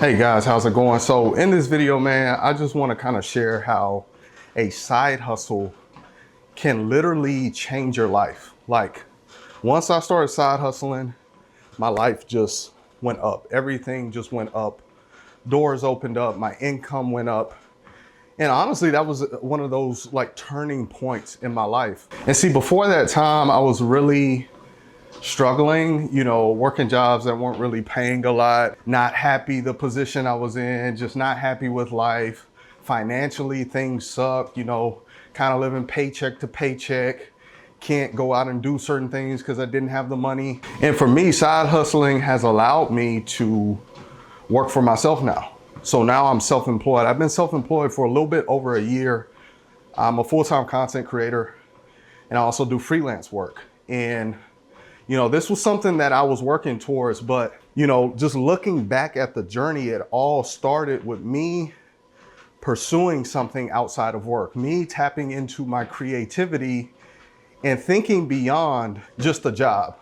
Hey guys, how's it going? So in this video, man, I just want to kind of share how a side hustle can literally change your life. Like once I started side hustling, my life just went up. Everything just went up. Doors opened up, my income went up. And honestly, that was one of those like turning points in my life. And see, before that time, I was really struggling, working jobs that weren't really paying a lot, not happy the position I was in, just not happy with life. Financially, things sucked, kind of living paycheck to paycheck. Can't go out and do certain things because I didn't have the money. And for me, side hustling has allowed me to work for myself now. So now I'm self-employed. I've been self-employed for a little bit over a year. I'm a full-time content creator and I also do freelance work. And this was something that I was working towards, but, just looking back at the journey, it all started with me pursuing something outside of work, me tapping into my creativity and thinking beyond just the job.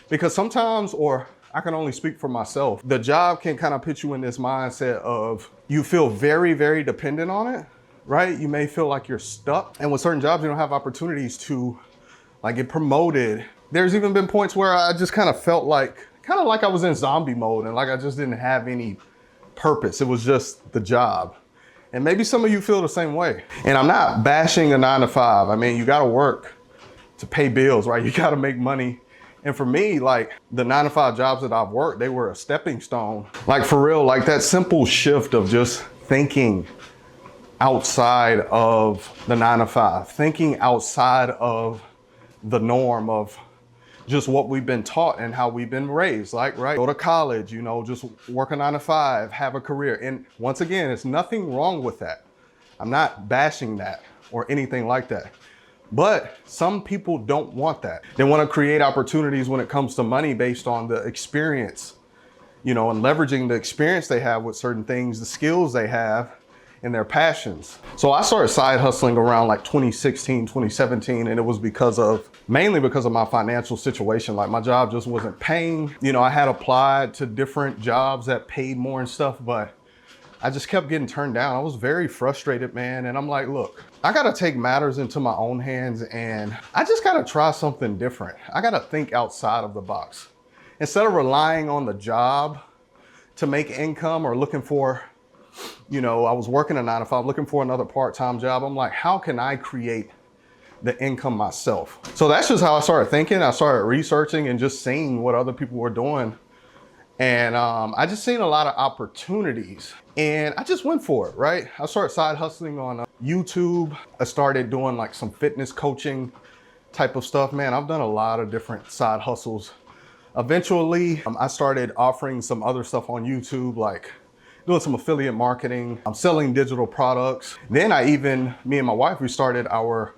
Because sometimes, or I can only speak for myself, the job can kind of put you in this mindset of you feel very, very dependent on it, right? You may feel like you're stuck. And with certain jobs, you don't have opportunities to get promoted. There's even been points where I just kind of felt like I was in zombie mode and like I just didn't have any purpose. It was just the job. And maybe some of you feel the same way. And I'm not bashing a 9-to-5. I mean, you gotta work to pay bills, right? You gotta make money. And for me, the 9-to-5 jobs that I've worked, they were a stepping stone. For real, that simple shift of just thinking outside of the 9-to-5, thinking outside of the norm of just what we've been taught and how we've been raised, right? Go to college, just work a 9-to-5, have a career. And once again, it's nothing wrong with that. I'm not bashing that or anything like that. But some people don't want that. They want to create opportunities when it comes to money based on the experience, and leveraging the experience they have with certain things, the skills they have, and their passions. So I started side hustling around 2016, 2017, and it was mainly because of my financial situation. My job just wasn't paying. I had applied to different jobs that paid more and stuff, but I just kept getting turned down. I was very frustrated, man. And I'm like, look, I gotta take matters into my own hands and I just gotta try something different. I gotta think outside of the box. Instead of relying on the job to make income or looking for, I was working a 9-to-5, looking for another part-time job. I'm like, how can I create the income myself? So that's just how I started thinking. I started researching and just seeing what other people were doing. And I just seen a lot of opportunities and I just went for it, right? I started side hustling on YouTube. I started doing some fitness coaching type of stuff. Man, I've done a lot of different side hustles. Eventually, I started offering some other stuff on YouTube, doing some affiliate marketing. I'm selling digital products. Then me and my wife, we started our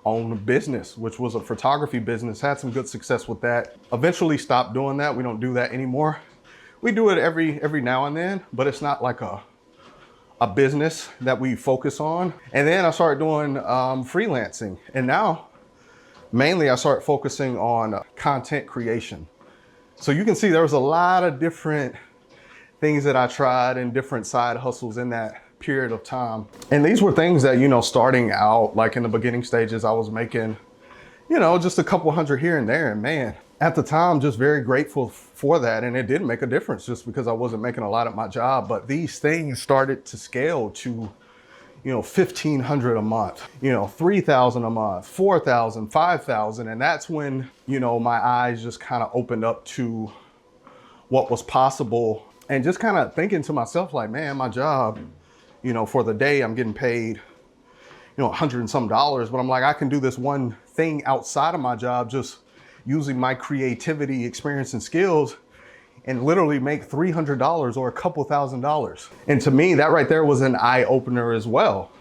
own business, which was a photography business, had some good success with that. Eventually stopped doing that. We don't do that anymore. We do it every now and then, but it's not like a business that we focus on. And then I started doing freelancing. And now, mainly I started focusing on content creation. So you can see there was a lot of different things that I tried and different side hustles in that period of time. And these were things that, starting out, in the beginning stages, I was making, just a couple hundred here and there. And man, at the time, just very grateful for that. And it did make a difference just because I wasn't making a lot at my job. But these things started to scale to, $1,500 a month, $3,000 a month, $4,000, $5,000. And that's when, my eyes just kind of opened up to what was possible. And just kind of thinking to myself, man, my job, for the day I'm getting paid, $100 and some, but I'm like, I can do this one thing outside of my job, just using my creativity, experience, and skills and literally make $300 or a couple $1,000s. And to me, that right there was an eye opener as well.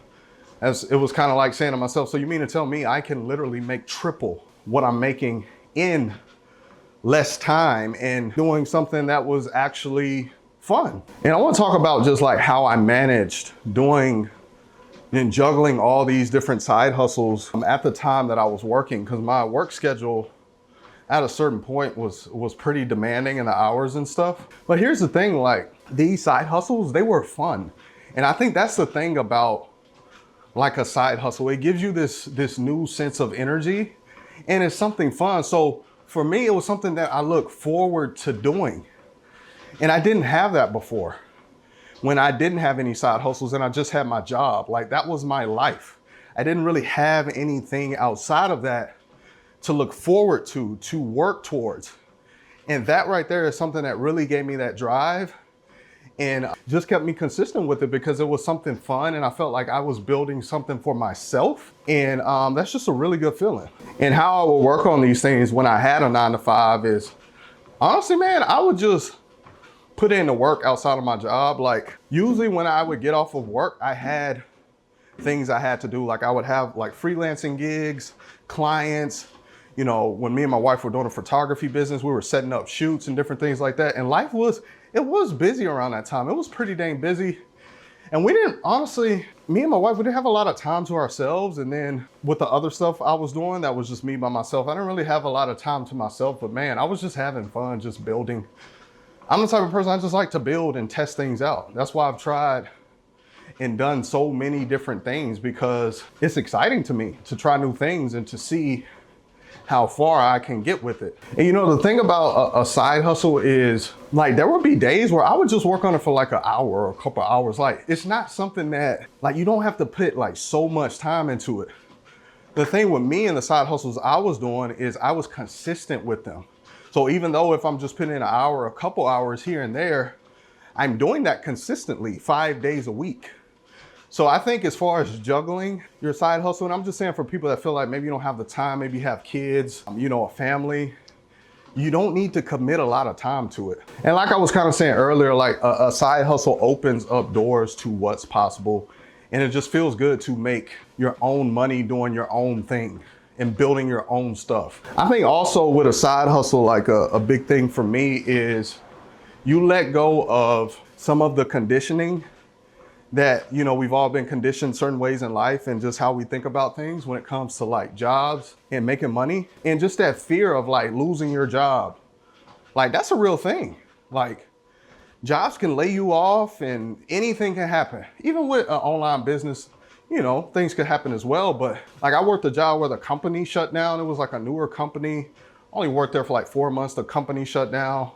As it was kind of like saying to myself, so you mean to tell me I can literally make triple what I'm making in less time and doing something that was actually fun? And I want to talk about just how I managed doing and juggling all these different side hustles at the time that I was working, because my work schedule at a certain point was pretty demanding in the hours and stuff. But here's the thing, these side hustles, they were fun. And I think that's the thing about like a side hustle. It gives you this new sense of energy and it's something fun. So for me, it was something that I look forward to doing. And I didn't have that before. When I didn't have any side hustles and I just had my job, like that was my life. I didn't really have anything outside of that to look forward to work towards. And that right there is something that really gave me that drive and just kept me consistent with it because it was something fun and I felt like I was building something for myself. And that's just a really good feeling. And how I would work on these things when I had a 9-to-5 is, honestly, man, I would just put in the work outside of my job. Like usually when I would get off of work, I had things I had to do. Like I would have like freelancing gigs, clients. You know, when me and my wife were doing a photography business, we were setting up shoots and different things like that. And life was, it was busy around that time. It was pretty dang busy. And we didn't, honestly, me and my wife, we didn't have a lot of time to ourselves. And then with the other stuff I was doing, that was just me by myself. I didn't really have a lot of time to myself, but man, I was just having fun, just building. I'm the type of person I just like to build and test things out. That's why I've tried and done so many different things because it's exciting to me to try new things and to see how far I can get with it. And you know, the thing about a side hustle is like, there would be days where I would just work on it for like an hour or a couple of hours. Like, it's not something that like, you don't have to put like so much time into it. The thing with me and the side hustles I was doing is I was consistent with them. So even though if I'm just putting in an hour, a couple hours here and there, I'm doing that consistently 5 days a week. So I think as far as juggling your side hustle, and I'm just saying for people that feel like maybe you don't have the time, maybe you have kids, you know, a family, you don't need to commit a lot of time to it. And like I was kind of saying earlier, like a side hustle opens up doors to what's possible. And it just feels good to make your own money doing your own thing and building your own stuff. I think also with a side hustle, like a big thing for me is you let go of some of the conditioning that, you know, we've all been conditioned certain ways in life and just how we think about things when it comes to like jobs and making money and just that fear of like losing your job. Like that's a real thing. Like jobs can lay you off and anything can happen. Even with an online business, you know, things could happen as well. But like I worked a job where the company shut down. It was like a newer company. Only worked there for like 4 months. The company shut down.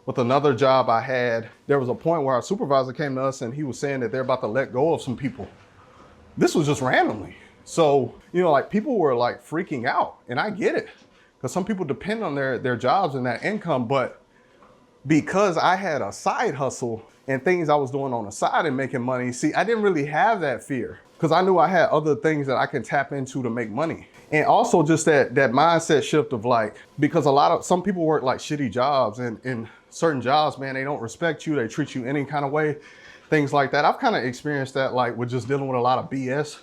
With another job I had, there was a point where our supervisor came to us and he was saying that they're about to let go of some people. This was just randomly. So, you know, like people were like freaking out and I get it because some people depend on their jobs and that income. But because I had a side hustle and things I was doing on the side and making money, see, I didn't really have that fear because I knew I had other things that I can tap into to make money. And also just that mindset shift of like, because some people work like shitty jobs and certain jobs, man, they don't respect you. They treat you any kind of way, things like that. I've kind of experienced that like with just dealing with a lot of BS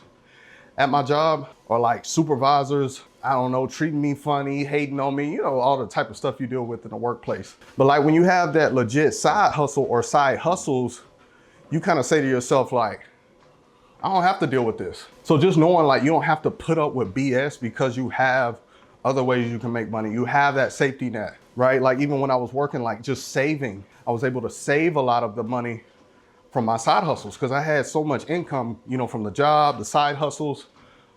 at my job or like supervisors, I don't know, treating me funny, hating on me, you know, all the type of stuff you deal with in the workplace. But like when you have that legit side hustle or side hustles, you kind of say to yourself like, I don't have to deal with this. So just knowing like you don't have to put up with BS because you have other ways you can make money. You have that safety net, right? Like even when I was working, like just saving, I was able to save a lot of the money from my side hustles because I had so much income, you know, from the job, the side hustles.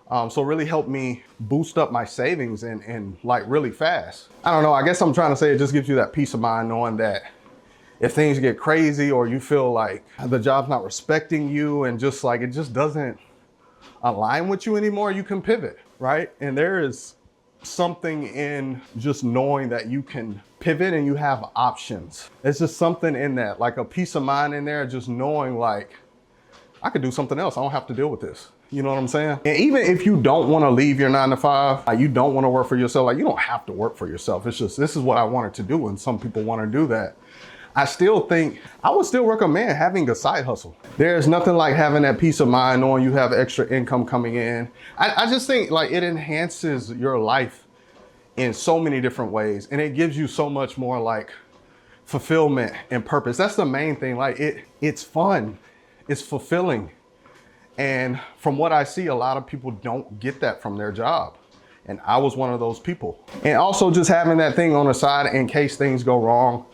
So it really helped me boost up my savings and like really fast. I don't know, I guess I'm trying to say it just gives you that peace of mind knowing that if things get crazy or you feel like the job's not respecting you and just like it just doesn't align with you anymore, you can pivot, right? And there is something in just knowing that you can pivot and you have options. It's just something in that, like a peace of mind in there, just knowing like I could do something else. I don't have to deal with this. You know what I'm saying? And even if you don't want to leave your 9-to-5, like you don't want to work for yourself, like you don't have to work for yourself. It's just, this is what I wanted to do. And some people want to do that. I still think, I would still recommend having a side hustle. There's nothing like having that peace of mind knowing you have extra income coming in. I just think like it enhances your life in so many different ways. And it gives you so much more like fulfillment and purpose. That's the main thing. Like it's fun, it's fulfilling. And from what I see, a lot of people don't get that from their job. And I was one of those people. And also just having that thing on the side in case things go wrong.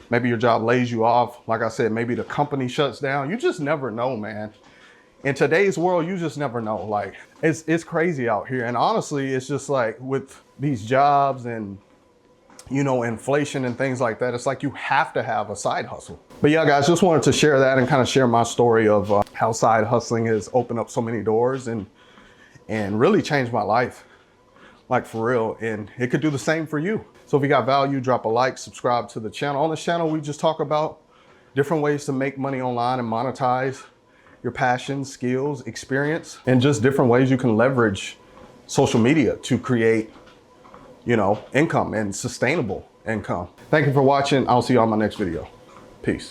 Maybe your job lays you off. Like I said, maybe the company shuts down. You just never know, man. In today's world, you just never know. Like, it's crazy out here. And honestly, it's just like with these jobs and, you know, inflation and things like that, it's like you have to have a side hustle. But yeah, guys, just wanted to share that and kind of share my story of how side hustling has opened up so many doors and really changed my life, like for real. And it could do the same for you. So if you got value, drop a like, subscribe to the channel. On this channel, we just talk about different ways to make money online and monetize your passions, skills, experience, and just different ways you can leverage social media to create, you know, income and sustainable income. Thank you for watching. I'll see you on my next video. Peace.